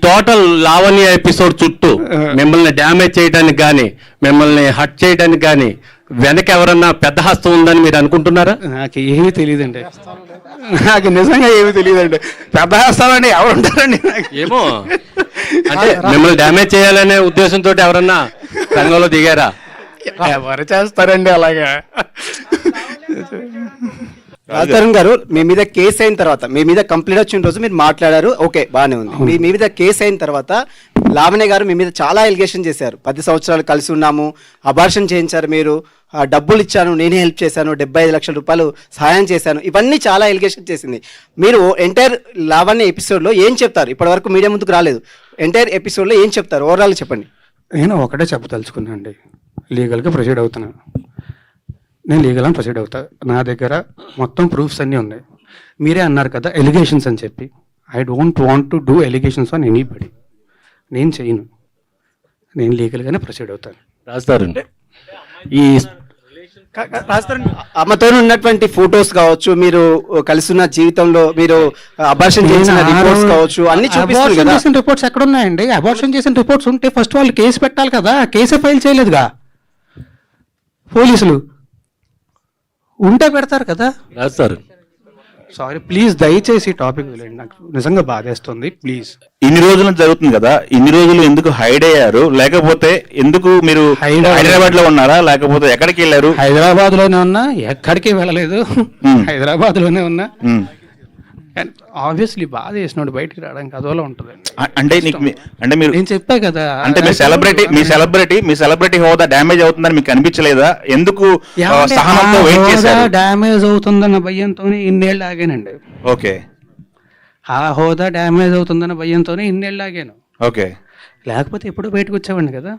Total Lavanya episode చుట్టూ మిమ్మల్ని damage చేయడానికి కానీ మిమ్మల్ని హట్ చేయడానికి కానీ వెనక ఎవరన్నా పెద్ద హస్తం ఉందని మీరు అనుకుంటున్నారా? నాకు ఏమీ తెలియదండి, నాకు నిజంగా ఏమీ తెలియదండి. పెద్ద హస్తాలండి ఎవరు ఉంటారండి? ఏమో అంటే మిమ్మల్ని డ్యామేజ్ చేయాలనే ఉద్దేశంతో ఎవరన్నా రంగంలో దిగారా? ఎవరు చేస్తారండి అలాగా? రాజతరుణ్ గారు, మీ మీద కేసు అయిన తర్వాత, మీ మీద కంప్లైంట్ వచ్చిన రోజు మీరు మాట్లాడారు, ఓకే బాగానే ఉంది. మీ మీద కేసు అయిన తర్వాత లావణ్య గారు మీ మీద చాలా ఎలిగేషన్ చేశారు. 10 సంవత్సరాలు కలిసి ఉన్నాము, అబార్షన్ చేయించారు, మీరు డబ్బులు ఇచ్చాను, నేనే హెల్ప్ చేశాను, 75 లక్షల రూపాయలు సహాయం చేశాను, ఇవన్నీ చాలా ఎలిగేషన్ చేసింది. మీరు ఎంటైర్ లావణ్య ఎపిసోడ్లో ఏం చెప్తారు? ఇప్పటివరకు మీడియా ముందుకు రాలేదు, ఎంటైర్ ఎపిసోడ్లో ఏం చెప్తారు? ఓవరాల్ చెప్పండి. నేను ఒకటే చెప్పదలుచుకున్నాను అండి, లీగల్గా ప్రొసీడ్ అవుతున్నాను. నేను లీగల్గా ప్రొసీడ్ అవుతా. నా దగ్గర మొత్తం ప్రూఫ్స్ అన్నీ ఉన్నాయి. మీరే అన్నారు కదా ఎలిగేషన్స్ అని చెప్పి. I don't want to do allegations on anybody. నేను చేయను, నేను లీగల్గానే ప్రొసీడ్ అవుతాను. రాస్తారు ఈ అమ్మతో ఉన్నటువంటి ఫొటోస్ కావచ్చు, మీరు కలిసి ఉన్న జీవితంలో మీరు అబార్షన్ చేసిన రిపోర్ట్స్ కావచ్చు, అన్ని చూపిస్తారు కదా. చేసిన రిపోర్ట్స్ ఎక్కడ ఉన్నాయండి? అబార్షన్ చేసిన రిపోర్ట్స్ ఉంటే ఫస్ట్ వాళ్ళు కేసు పెట్టాలి కదా, కేసే ఫైల్ చేయలేదుగా పోలీసులు. ఉంటే పెడతారు కదా. రాస్తారు. సారీ ప్లీజ్, దయచేసి టాపిక్ వెళ్ళండి, నాకు నిజంగా బాధేస్తుంది ప్లీజ్. ఇన్ని రోజులు జరుగుతుంది కదా, ఇన్ని రోజులు ఎందుకు హైడ్ అయ్యారు? లేకపోతే ఎందుకు మీరు హైదరాబాద్ లో ఉన్నారా, లేకపోతే ఎక్కడికి వెళ్ళారు? హైదరాబాద్ లోనే ఉన్నా, ఎక్కడికి వెళ్ళలేదు, హైదరాబాద్ లోనే ఉన్నా. ఆబ్వియస్లీ బాధ చేసినోడు బయటికి రావడానికి అదోలా ఉంటుంది. అంటే నీకు అంటే మీరు నేను చెప్పా కదా, అంటే మీ సెలబ్రిటీ హోదా డ్యామేజ్ అవుతుందని మీకు అనిపించలేదా? ఎందుకు సహనంతో వెయిట్ చేశారు? డ్యామేజ్ అవుతుందన్న భయంతోనే ఇన్నేళ్ళు ఆగానండి. ఓకే, ఆ హోదా డ్యామేజ్ అవుతుందన్న భయంతోనే ఇన్నేళ్ళు ఆగాను. ఓకే, లేకపోతే ఎప్పుడు బయటకు వచ్చేవాడిని కదా.